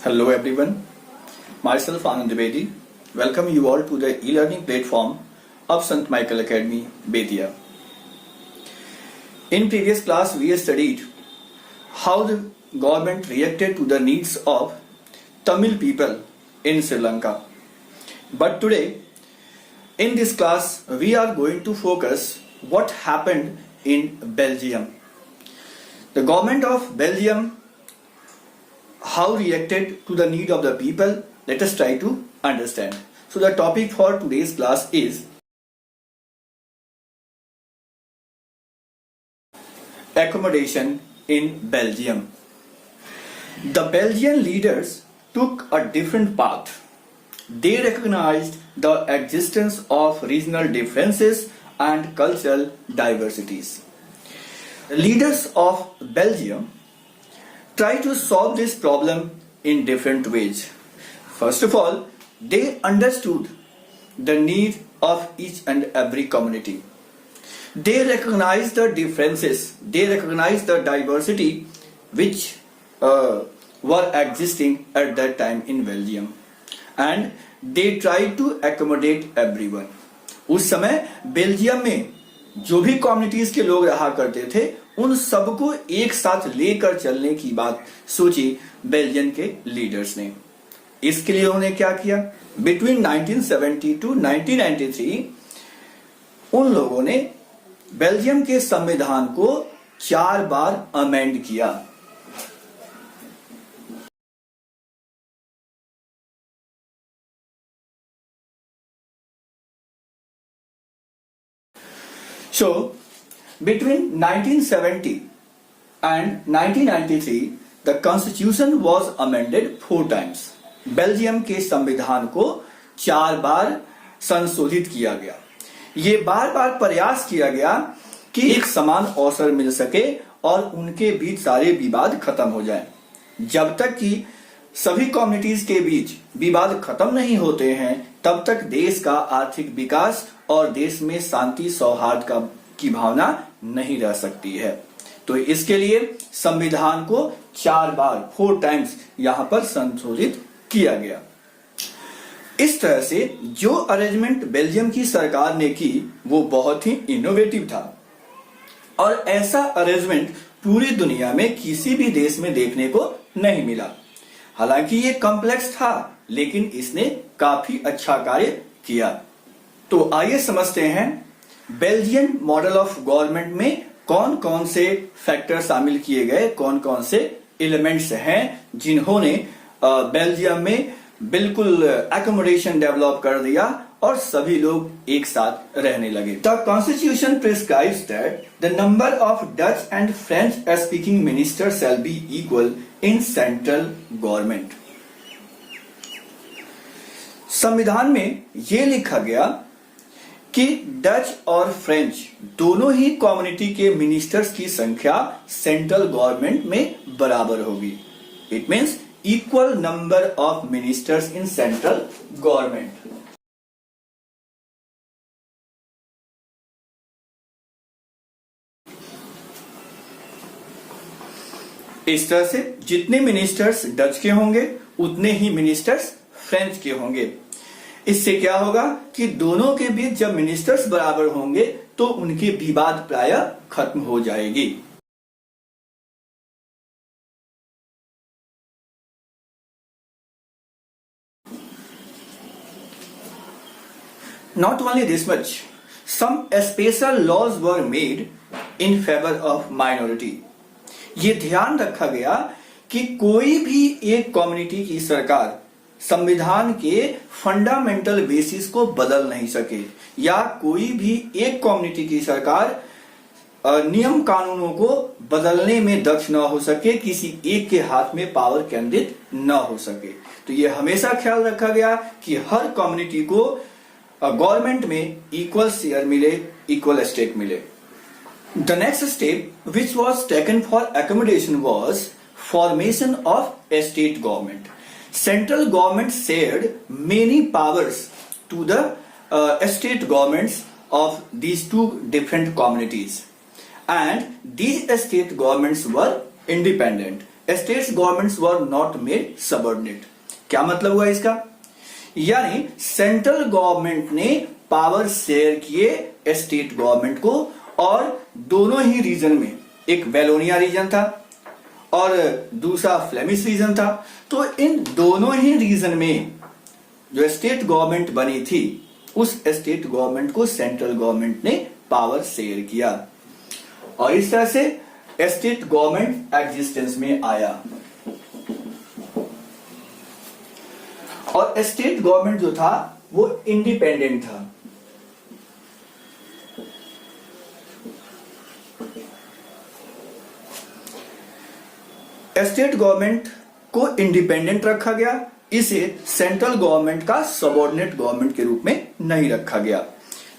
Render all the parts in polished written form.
Hello everyone, myself Anand Dwivedi. Welcome you all to the e-learning platform of St. Michael Academy, Betia. In previous class we studied how the government reacted to the needs of Tamil people in Sri Lanka. But today in this class we are going to focus what happened in Belgium. The government of Belgium, how reacted to the need of the people, let us try to understand. So the topic for today's class is accommodation in Belgium. The Belgian leaders took a different path. They recognized the existence of regional differences and cultural diversities. The leaders of Belgium try to solve this problem in different ways. First of all, they understood the need of each and every community. They recognized the differences, they recognized the diversity which were existing at that time in Belgium, and they tried to accommodate everyone. उस समय Belgium में जो भी communities के लोग रहा करते थे उन सबको एक साथ लेकर चलने की बात सोची बेल्जियम के लीडर्स ने। इसके लिए उन्होंने क्या किया, बिटवीन 1970 टू 1993 उन लोगों ने बेल्जियम के संविधान को 4 बार अमेंड किया। So, between 1970 and 1993, the constitution was amended 4 times. Belgium के संविधान को 4 बार संशोधित किया गया। ये बार बार प्रयास किया गया कि एक समान अवसर मिल सके और उनके बीच सारे विवाद खत्म हो जाए। जब तक कि सभी कम्युनिटीज के बीच विवाद खत्म नहीं होते हैं तब तक देश का आर्थिक विकास और देश में शांति सौहार्द की भावना नहीं रह सकती है। तो इसके लिए संविधान को 4 बार 4 टाइम्स यहां पर संशोधित किया गया। इस तरह से जो अरेंजमेंट बेल्जियम की सरकार ने की वो बहुत ही इनोवेटिव था और ऐसा अरेंजमेंट पूरी दुनिया में किसी भी देश में देखने को नहीं मिला। हालांकि ये कॉम्प्लेक्स था लेकिन इसने काफी अच्छा कार्य किया। तो आइए समझते हैं बेल्जियन मॉडल ऑफ गवर्नमेंट में कौन कौन से फैक्टर शामिल किए गए, कौन कौन से एलिमेंट्स हैं जिन्होंने बेल्जियम में बिल्कुल एकोमोडेशन डेवलप कर दिया और सभी लोग एक साथ रहने लगे। The constitution prescribes that the number of Dutch and French speaking minister shall be equal in central government. संविधान में यह लिखा गया कि डच और फ्रेंच दोनों ही कम्युनिटी के मिनिस्टर्स की संख्या सेंट्रल गवर्नमेंट में बराबर होगी। It means equal number of ministers in central government. इस तरह से जितने मिनिस्टर्स डच के होंगे उतने ही मिनिस्टर्स फ्रेंच के होंगे। इससे क्या होगा कि दोनों के बीच जब मिनिस्टर्स बराबर होंगे तो उनकी विवाद प्रायः खत्म हो जाएगी। Not only this much, some special laws were made in favor of minority. ये ध्यान रखा गया कि कोई भी एक कम्युनिटी की सरकार संविधान के फंडामेंटल बेसिस को बदल नहीं सके या कोई भी एक कम्युनिटी की सरकार नियम कानूनों को बदलने में दक्ष न हो सके, किसी एक के हाथ में पावर केंद्रित न हो सके। तो ये हमेशा ख्याल रखा गया कि हर कम्युनिटी को गवर्नमेंट में इक्वल शेयर मिले, इक्वल स्टेक मिले। The next step which was taken for accommodation was formation of A state government. Central government shared many powers to the state governments of these two different communities, and these state governments were independent. States governments were not made subordinate. क्या मतलब हुआ इसका? यानी central government ने power share किए state government को, और दोनों ही रीजन में, एक वेलोनिया रीजन था और दूसरा फ्लेमिश रीजन था, तो इन दोनों ही रीजन में जो स्टेट गवर्नमेंट बनी थी उस स्टेट गवर्नमेंट को सेंट्रल गवर्नमेंट ने पावर शेयर किया, और इस तरह से स्टेट गवर्नमेंट एग्जिस्टेंस में आया। और स्टेट गवर्नमेंट जो था वो इंडिपेंडेंट था। स्टेट गवर्नमेंट को इंडिपेंडेंट रखा गया, इसे सेंट्रल गवर्नमेंट का सबऑर्डिनेट गवर्नमेंट के रूप में नहीं रखा गया।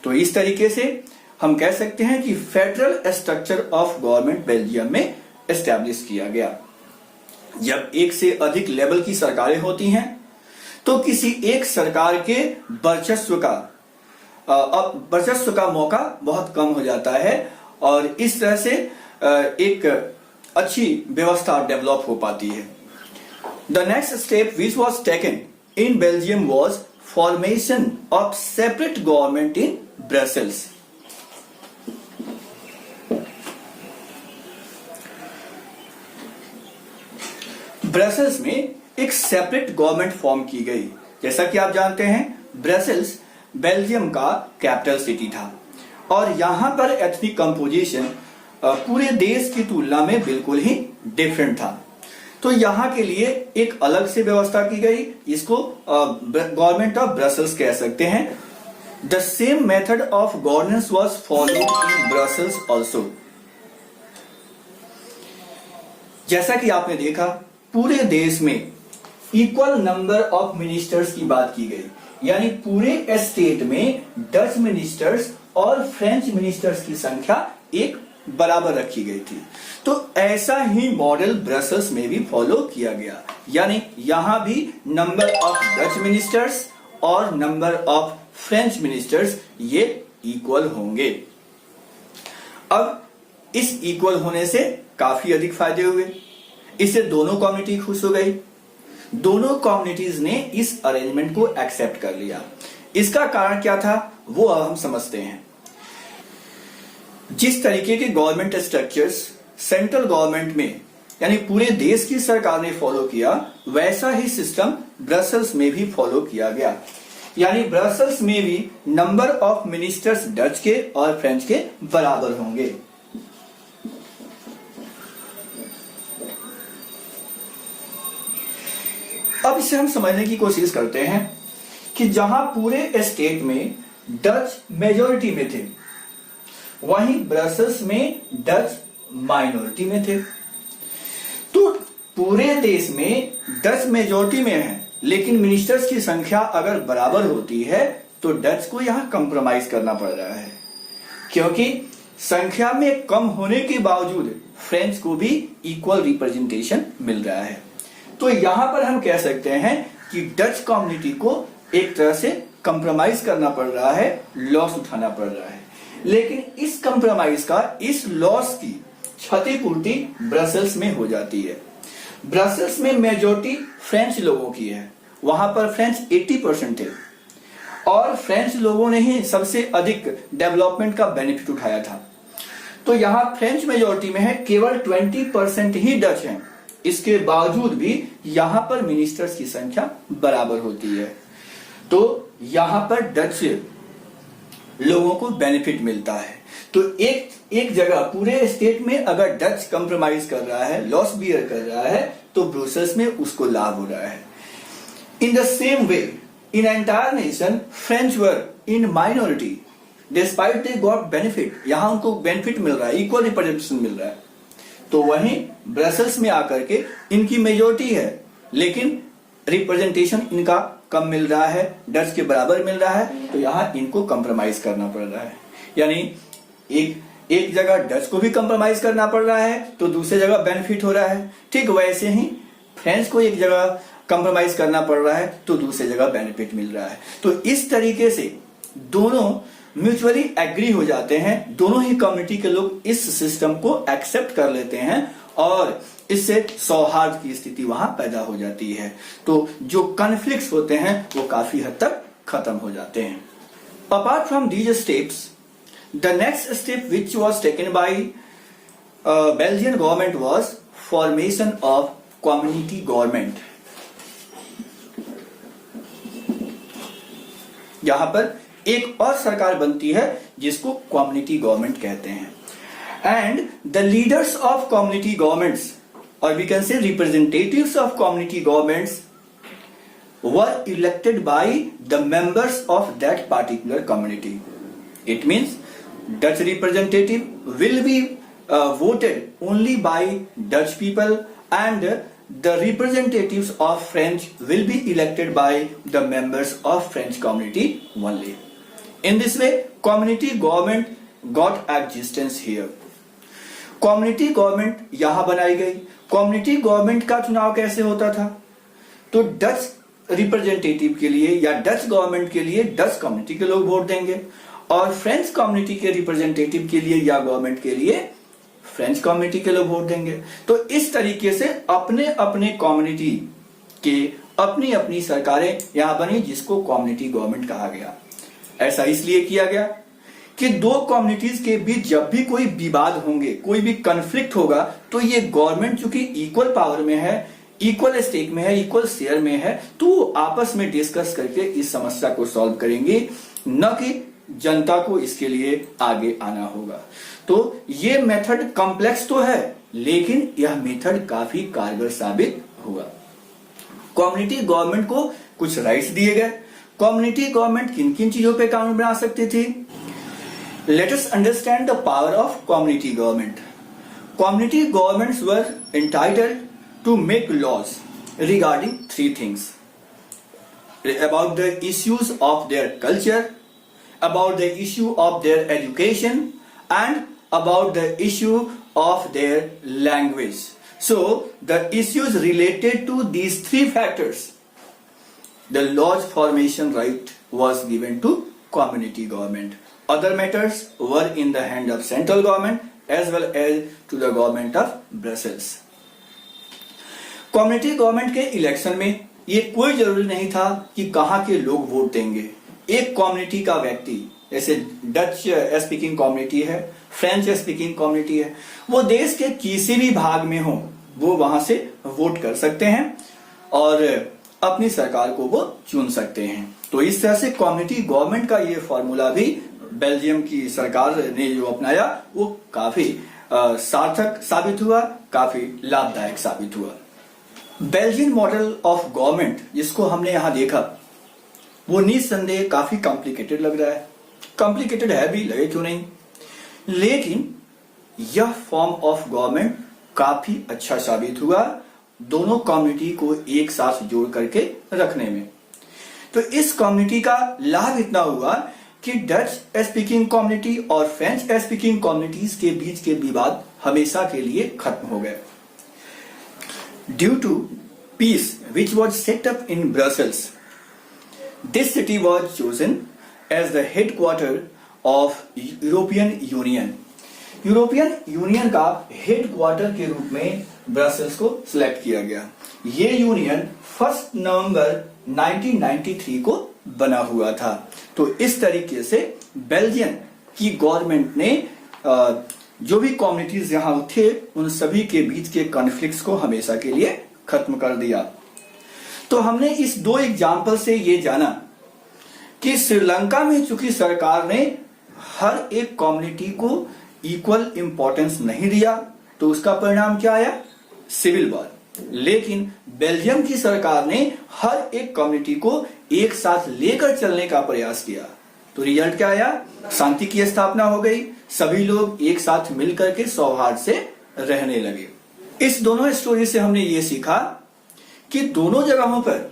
तो इस तरीके से हम कह सकते हैं कि federal structure of government Belgium में एस्टैब्लिश किया गया। जब एक से अधिक लेवल की सरकारें होती हैं तो किसी एक सरकार के वर्चस्व का मौका बहुत कम हो जाता है, और इस तरह से एक अच्छी व्यवस्था डेवलप हो पाती है। The next step which was taken in Belgium was formation of separate government in Brussels. Brussels में एक सेपरेट गवर्नमेंट फॉर्म की गई। जैसा कि आप जानते हैं, ब्रसेल्स बेल्जियम का कैपिटल सिटी था, और यहां पर एथनिक कंपोजिशन पूरे देश की तुलना में बिल्कुल ही डिफरेंट था। तो यहां के लिए एक अलग से व्यवस्था की गई, इसको गवर्नमेंट ऑफ ब्रसेल्स कह सकते हैं। The same method of governance was followed in Brussels also. जैसा कि आपने देखा, पूरे देश में इक्वल नंबर ऑफ मिनिस्टर्स की बात की गई, यानी पूरे स्टेट में डच मिनिस्टर्स और फ्रेंच मिनिस्टर्स की संख्या एक बराबर रखी गई थी। तो ऐसा ही मॉडल ब्रसेल्स में भी फॉलो किया गया, यानी यहां भी नंबर ऑफ डच मिनिस्टर्स और नंबर ऑफ फ्रेंच मिनिस्टर्स ये इक्वल होंगे। अब इस इक्वल होने से काफी अधिक फायदे हुए, इससे दोनों कम्युनिटी खुश हो गई, दोनों कम्युनिटीज ने इस अरेंजमेंट को एक्सेप्ट कर लिया। इसका कारण क्या था वो अब हम समझते हैं। जिस तरीके के गवर्नमेंट स्ट्रक्चर्स सेंट्रल गवर्नमेंट में यानी पूरे देश की सरकार ने फॉलो किया, वैसा ही सिस्टम ब्रसेल्स में भी फॉलो किया गया, यानी ब्रसेल्स में भी नंबर ऑफ मिनिस्टर्स डच के और फ्रेंच के बराबर होंगे। अब इसे हम समझने की कोशिश करते हैं कि जहां पूरे स्टेट में डच मेजॉरिटी में थे, वहीं ब्रसेल्स में डच माइनॉरिटी में थे। तो पूरे देश में डच मेजॉरिटी में है, लेकिन मिनिस्टर्स की संख्या अगर बराबर होती है तो डच को यहां कंप्रोमाइज करना पड़ रहा है, क्योंकि संख्या में कम होने के बावजूद फ्रेंच को भी इक्वल रिप्रेजेंटेशन मिल रहा है। तो यहां पर हम कह सकते हैं कि डच कम्युनिटी को एक तरह से कंप्रोमाइज करना पड़ रहा है, लॉस उठाना पड़ रहा है, लेकिन इस कंप्रोमाइज का, इस लॉस की क्षतिपूर्ति ब्रसेल्स में हो जाती है। ब्रसेल्स में मेजॉरिटी फ्रेंच लोगों की है, वहां पर फ्रेंच 80% थे, और फ्रेंच लोगों ने ही सबसे अधिक डेवलपमेंट का बेनिफिट उठाया था। तो यहां फ्रेंच मेजॉरिटी में है, केवल 20% ही डच हैं। इसके बावजूद भी यहां पर मिनिस्टर्स की संख्या बराबर होती है, तो यहां पर डच लोगों को बेनिफिट मिलता है। तो एक जगह पूरे स्टेट में अगर डच कंप्रोमाइज कर रहा है, लॉस बियर कर रहा है, तो ब्रुसेल्स में उसको लाभ हो रहा है। In the same way in entire nation French were in minority despite they got benefit, यहां उनको बेनिफिट मिल रहा है, इक्वल रिप्रेजेंटेशन मिल रहा है। तो वहीं ब्रसेल्स में आकर के इनकी मेजॉरिटी है, लेकिन रिप्रेजेंटेशन इनका कम मिल रहा है, डच के बराबर मिल रहा है, तो यहां इनको कंप्रोमाइज करना पड़ रहा है। यानी एक जगह डच को भी कंप्रोमाइज करना पड़ रहा है, तो दूसरी जगह बेनिफिट हो रहा है। ठीक वैसे ही फ्रेंच को एक जगह कंप्रोमाइज करना पड़ रहा है, तो दूसरी जगह बेनिफिट मिल रहा है। तो इस तरीके से दोनों म्यूचुअली एग्री हो जाते हैं, दोनों ही कम्युनिटी के लोग इस सिस्टम को एक्सेप्ट कर लेते हैं और इससे सौहार्द की स्थिति वहां पैदा हो जाती है। तो जो कॉन्फ्लिक्ट्स होते हैं वो काफी हद तक खत्म हो जाते हैं। Apart from these steps, the next step which was taken by Belgian government was formation of community government. यहां पर एक और सरकार बनती है जिसको कम्युनिटी गवर्नमेंट कहते हैं। And the leaders of community governments, or we can say representatives of community governments, were elected by the members of that particular community. It means Dutch representative will be voted only by Dutch people, and the representatives of French will be elected by the members of French community only. In this way, community government got existence here. Community government यहां बनाई गई। Community government का चुनाव कैसे होता था? तो Dutch representative के लिए या डच गवर्नमेंट के लिए डच कम्युनिटी के लोग वोट देंगे, और फ्रेंच कम्युनिटी के रिप्रेजेंटेटिव के लिए या गवर्नमेंट के लिए फ्रेंच कम्युनिटी के लोग वोट देंगे। तो इस तरीके से अपने अपने कम्युनिटी के अपनी अपनी सरकारें यहां बनी, जिसको कम्युनिटी गवर्नमेंट कहा गया। ऐसा इसलिए किया गया कि दो कम्युनिटीज के बीच जब भी कोई विवाद होंगे, कोई भी कन्फ्लिक्ट होगा, तो ये गवर्नमेंट चूंकि इक्वल पावर में है, इक्वल स्टेक में है, इक्वल शेयर में है, तो आपस में डिस्कस करके इस समस्या को सॉल्व करेंगे, न कि जनता को इसके लिए आगे आना होगा। तो ये मेथड कॉम्प्लेक्स तो है, लेकिन यह मेथड काफी कारगर साबित हुआ। कम्युनिटी गवर्नमेंट को कुछ राइट्स दिए गए। कम्युनिटी गवर्नमेंट किन किन चीजों पे कानून बना सकती थी? Let us understand the power of community government. Community governments were entitled to make laws regarding three things: about the issues of their culture, about the issue of their education, and about the issue of their language. So, the issues related to these three factors, the laws formation right was given to community government. Other matters were in the hand of central government as well as to the government of Brussels. Community government के election में ये कोई जरूरी नहीं था कि कहां के लोग वोट देंगे। एक कम्युनिटी का व्यक्ति, जैसे डच स्पीकिंग कम्युनिटी है, फ्रेंच स्पीकिंग कम्युनिटी है, वो देश के किसी भी भाग में हो, वो वहां से वोट कर सकते हैं और अपनी सरकार को वो चुन सकते हैं। तो इस तरह से कम्युनिटी गवर्नमेंट का ये फॉर्मूला भी बेल्जियम की सरकार ने जो अपनाया वो काफी सार्थक साबित हुआ, काफी लाभदायक साबित हुआ। बेल्जियन मॉडल ऑफ गवर्नमेंट जिसको हमने यहां देखा, वो निस्संदेह काफी कॉम्प्लिकेटेड लग रहा है। कॉम्प्लिकेटेड है भी, लगे क्यों नहीं, लेकिन यह फॉर्म ऑफ गवर्नमेंट काफी अच्छा साबित हुआ दोनों कम्युनिटी को एक साथ जोड़ करके रखने में। तो इस कम्युनिटी का लाभ इतना हुआ कि डच स्पीकिंग कम्युनिटी और फ्रेंच स्पीकिंग कम्युनिटीज के बीच के विवाद हमेशा के लिए खत्म हो गए। Due to peace which was set up in Brussels, this city was chosen as the headquarter of European Union. European Union का हेडक्वार्टर के रूप में ब्रसेल्स को सिलेक्ट किया गया। ये यूनियन 1 नवंबर 1993 को बना हुआ था। तो इस तरीके से बेल्जियम की गवर्नमेंट ने जो भी कम्युनिटीज यहां थे उन सभी के बीच के कॉन्फ्लिक्ट्स को हमेशा के लिए खत्म कर दिया। तो हमने इस 2 एग्जाम्पल से ये जाना कि श्रीलंका में चूंकि सरकार ने हर एक कम्युनिटी को इक्वल इंपॉर्टेंस नहीं दिया, तो उसका परिणाम क्या आया? Civil war. लेकिन बेल्जियम की सरकार ने हर एक कम्युनिटी को एक साथ लेकर चलने का प्रयास किया, तो रिजल्ट क्या आया? शांति की स्थापना हो गई, सभी लोग एक साथ मिलकर के सौहार्द से रहने लगे। इस दोनों स्टोरी से हमने ये सीखा कि दोनों जगहों पर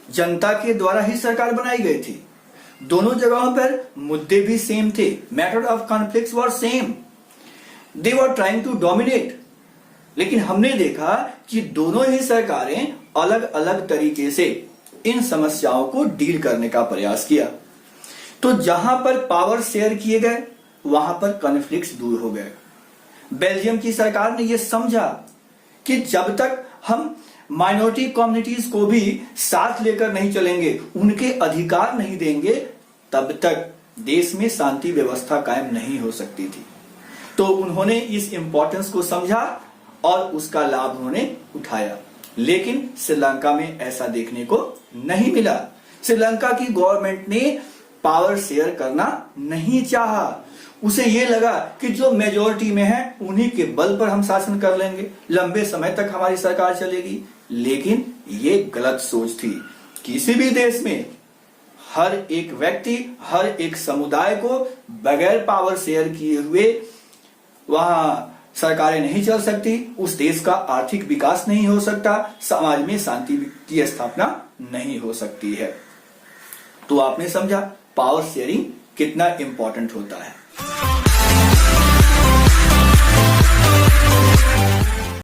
जनता के द्वारा ही सरकार बनाई गई थी, दोनों जगहों पर मुद्दे भी सेम थे, matter of conflicts were same, they were trying to dominate. लेकिन हमने देखा कि दोनों ही सरकारें अलग अलग तरीके से इन समस्याओं को डील करने का प्रयास किया। तो जहां पर पावर शेयर किए गए वहां पर कॉन्फ्लिक्ट्स दूर हो गए। बेल्जियम की सरकार ने यह समझा कि जब तक हम माइनॉरिटी कम्युनिटीज को भी साथ लेकर नहीं चलेंगे, उनके अधिकार नहीं देंगे, तब तक देश में शांति व्यवस्था कायम नहीं हो सकती थी। तो उन्होंने इस इंपॉर्टेंस को समझा और उसका लाभ उन्होंने उठाया। लेकिन श्रीलंका में ऐसा देखने को नहीं मिला। श्रीलंका की गवर्नमेंट ने पावर शेयर करना नहीं चाहा। उसे यह लगा कि जो मेजॉरिटी में है उन्हीं के बल पर हम शासन कर लेंगे, लंबे समय तक हमारी सरकार चलेगी। लेकिन यह गलत सोच थी। किसी भी देश में हर एक व्यक्ति, हर एक समुदाय को बगैर पावर शेयर किए हुए वहां सरकारें नहीं चल सकती, उस देश का आर्थिक विकास नहीं हो सकता, समाज में शांति की स्थापना नहीं हो सकती है। तो आपने समझा पावर शेयरिंग कितना इंपॉर्टेंट होता है।